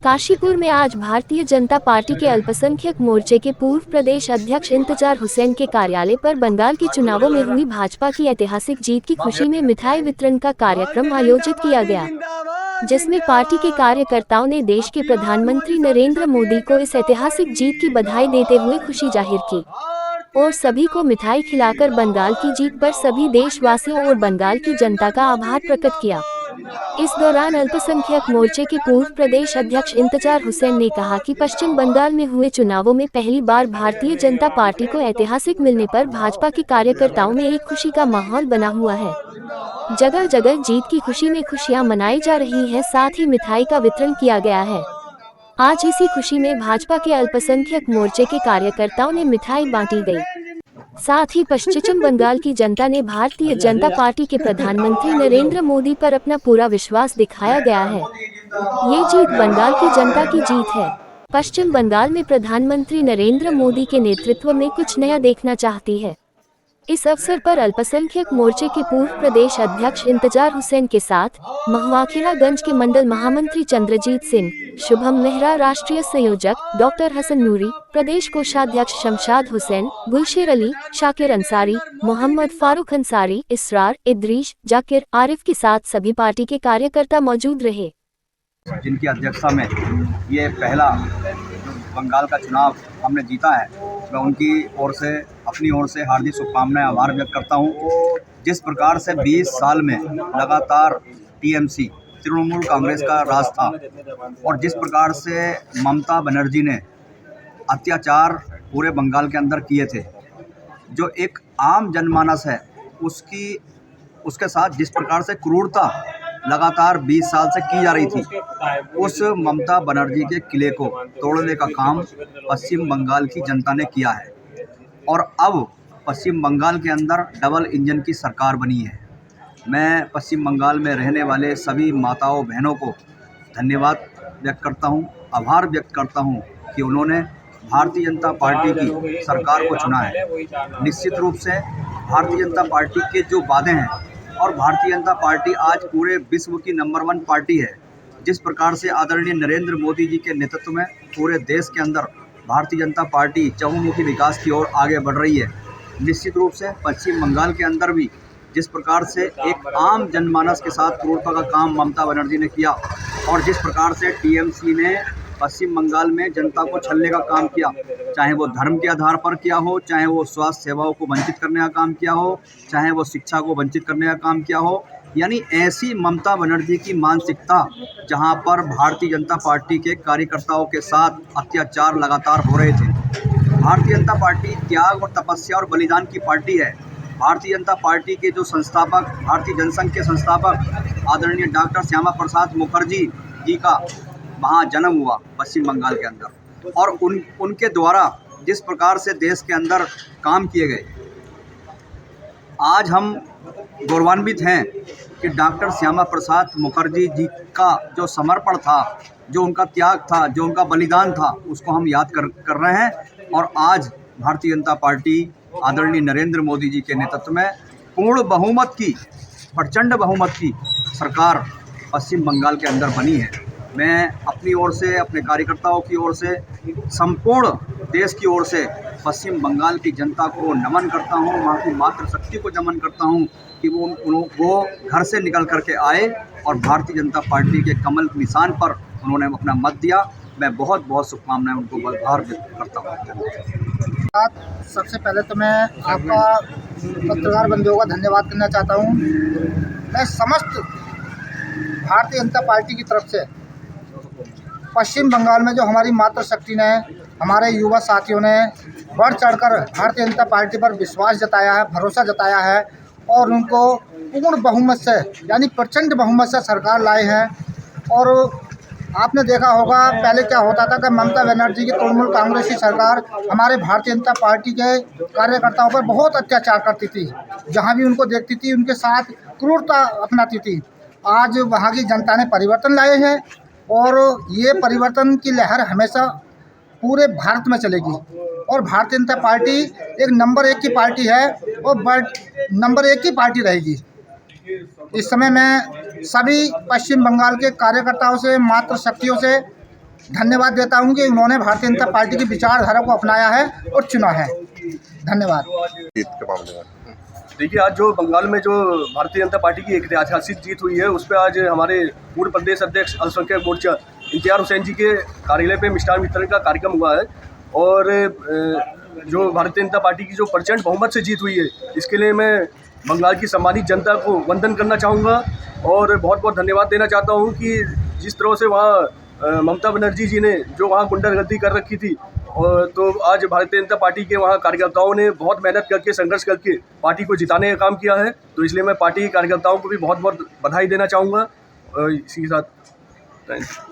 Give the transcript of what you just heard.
काशीपुर में आज भारतीय जनता पार्टी के अल्पसंख्यक मोर्चे के पूर्व प्रदेश अध्यक्ष इंतजार हुसैन के कार्यालय पर बंगाल के चुनावों में हुई भाजपा की ऐतिहासिक जीत की खुशी में मिठाई वितरण का कार्यक्रम आयोजित किया गया, जिसमें पार्टी के कार्यकर्ताओं ने देश के प्रधानमंत्री नरेंद्र मोदी को इस ऐतिहासिक जीत की बधाई देते हुए खुशी जाहिर की और सभी को मिठाई खिलाकर बंगाल की जीत पर सभी देशवासियों और बंगाल की जनता का आभार प्रकट किया। इस दौरान अल्पसंख्यक मोर्चे के पूर्व प्रदेश अध्यक्ष इंतजार हुसैन ने कहा कि पश्चिम बंगाल में हुए चुनावों में पहली बार भारतीय जनता पार्टी को ऐतिहासिक मिलने पर भाजपा के कार्यकर्ताओं में एक खुशी का माहौल बना हुआ है। जगह जगह जीत की खुशी में खुशियां मनाई जा रही है, साथ ही मिठाई का वितरण किया गया है। आज इसी खुशी में भाजपा के अल्पसंख्यक मोर्चे के कार्यकर्ताओं ने मिठाई बांटी गई। साथ ही पश्चिम बंगाल की जनता ने भारतीय जनता पार्टी के प्रधानमंत्री नरेंद्र मोदी पर अपना पूरा विश्वास दिखाया गया है। ये जीत बंगाल की जनता की जीत है। पश्चिम बंगाल में प्रधानमंत्री नरेंद्र मोदी के नेतृत्व में कुछ नया देखना चाहती है। इस अवसर पर अल्पसंख्यक मोर्चे के पूर्व प्रदेश अध्यक्ष इंतजार हुसैन के साथ महुआखेड़ागंज के मंडल महामंत्री चंद्रजीत सिंह, शुभम मेहरा राष्ट्रीय संयोजक डॉक्टर हसन नूरी, प्रदेश कोषाध्यक्ष शमशाद हुसैन, गुलशेर अली, शाकिर अंसारी, मोहम्मद फारूक अंसारी, इसरार, इद्रीश, जाकिर, आरिफ के साथ सभी पार्टी के कार्यकर्ता मौजूद रहे। जिनकी अध्यक्षता में ये पहला बंगाल का चुनाव हमने जीता है, मैं उनकी ओर से अपनी ओर से हार्दिक शुभकामनाएं आभार व्यक्त करता हूं। जिस प्रकार से 20 साल में लगातार टीएमसी तृणमूल कांग्रेस का राज था और जिस प्रकार से ममता बनर्जी ने अत्याचार पूरे बंगाल के अंदर किए थे, जो एक आम जनमानस है उसके साथ जिस प्रकार से क्रूरता लगातार 20 साल से की जा रही थी, उस ममता बनर्जी के किले को तोड़ने का काम पश्चिम बंगाल की जनता ने किया है और अब पश्चिम बंगाल के अंदर डबल इंजन की सरकार बनी है। मैं पश्चिम बंगाल में रहने वाले सभी माताओं बहनों को धन्यवाद व्यक्त करता हूं, आभार व्यक्त करता हूं कि उन्होंने भारतीय जनता पार्टी की सरकार को चुना है। निश्चित रूप से भारतीय जनता पार्टी के जो वादे हैं और भारतीय जनता पार्टी आज पूरे विश्व की नंबर 1 पार्टी है। जिस प्रकार से आदरणीय नरेंद्र मोदी जी के नेतृत्व में पूरे देश के अंदर भारतीय जनता पार्टी चहुमुखी विकास की ओर आगे बढ़ रही है, निश्चित रूप से पश्चिम बंगाल के अंदर भी जिस प्रकार से एक आम जनमानस के साथ क्रूरता का काम ममता बनर्जी ने किया और जिस प्रकार से टीएमसी ने पश्चिम बंगाल में जनता को छलने का काम किया, चाहे वो धर्म के आधार पर किया हो, चाहे वो स्वास्थ्य सेवाओं को वंचित करने का काम किया हो, चाहे वो शिक्षा को वंचित करने का काम किया हो, यानी ऐसी ममता बनर्जी की मानसिकता जहां पर भारतीय जनता पार्टी के कार्यकर्ताओं के साथ अत्याचार लगातार हो रहे थे। भारतीय जनता पार्टी त्याग और तपस्या और बलिदान की पार्टी है। भारतीय जनता पार्टी के जो संस्थापक, भारतीय जनसंघ के संस्थापक आदरणीय डॉक्टर श्यामा प्रसाद मुखर्जी जी का वहाँ जन्म हुआ पश्चिम बंगाल के अंदर और उनके द्वारा जिस प्रकार से देश के अंदर काम किए गए, आज हम गौरवान्वित हैं कि डॉक्टर श्यामा प्रसाद मुखर्जी जी का जो समर्पण था, जो उनका त्याग था, जो उनका बलिदान था, उसको हम याद कर रहे हैं और आज भारतीय जनता पार्टी आदरणीय नरेंद्र मोदी जी के नेतृत्व में पूर्ण बहुमत की, प्रचंड बहुमत की सरकार पश्चिम बंगाल के अंदर बनी है। मैं अपनी ओर से, अपने कार्यकर्ताओं की ओर से, संपूर्ण देश की ओर से पश्चिम बंगाल की जनता को नमन करता हूं, वहाँ की मातृशक्ति को नमन करता हूं कि वो घर से निकल करके आए और भारतीय जनता पार्टी के कमल के निशान पर उन्होंने अपना मत दिया। मैं बहुत बहुत शुभकामनाएं उनको आभार व्यक्त करता हूँ। सबसे पहले तो मैं आपका पत्रकार बंधुओं का धन्यवाद करना चाहता हूँ। मैं समस्त भारतीय जनता पार्टी की तरफ से पश्चिम बंगाल में जो हमारी मातृशक्ति ने, हमारे युवा साथियों ने बढ़ चढ़कर भारतीय जनता पार्टी पर विश्वास जताया है, भरोसा जताया है और उनको पूर्ण बहुमत से, यानी प्रचंड बहुमत से सरकार लाए हैं। और आपने देखा होगा पहले क्या होता था कि ममता बनर्जी की तृणमूल कांग्रेस की सरकार हमारे भारतीय जनता पार्टी के कार्यकर्ताओं पर बहुत अत्याचार करती थी, जहां भी उनको देखती थी उनके साथ क्रूरता अपनाती थी। आज वहां की जनता ने परिवर्तन लाए हैं और ये परिवर्तन की लहर हमेशा पूरे भारत में चलेगी और भारतीय जनता पार्टी एक नंबर 1 की पार्टी है और नंबर 1 की पार्टी रहेगी। इस समय मैं सभी पश्चिम बंगाल के कार्यकर्ताओं से, मातृशक्तियों से धन्यवाद देता हूं कि उन्होंने भारतीय जनता पार्टी की विचारधारा को अपनाया है और चुना है। धन्यवाद। जीत के मामले में देखिए, आज जो बंगाल में जो भारतीय जनता पार्टी की एक ऐतिहासिक जीत हुई है, उस पर आज हमारे पूर्व प्रदेश अध्यक्ष अल्पसंख्यक मोर्चा इम्तियाज़ हुसैन जी के कार्यालय पे मिष्ठान वितरण का कार्यक्रम हुआ है। और जो भारतीय जनता पार्टी की जो प्रचंड बहुमत से जीत हुई है, इसके लिए मैं बंगाल की सम्मानित जनता को वंदन करना चाहूँगा और बहुत बहुत धन्यवाद देना चाहता हूँ कि जिस तरह से वहाँ ममता बनर्जी जी ने जो वहाँ गुंडागर्दी कर रखी थी, और तो आज भारतीय जनता पार्टी के वहाँ कार्यकर्ताओं ने बहुत मेहनत करके, संघर्ष करके पार्टी को जिताने का काम किया है। तो इसलिए मैं पार्टी के कार्यकर्ताओं को भी बहुत बहुत बधाई देना चाहूँगा। और इसी के साथ थैंक यू।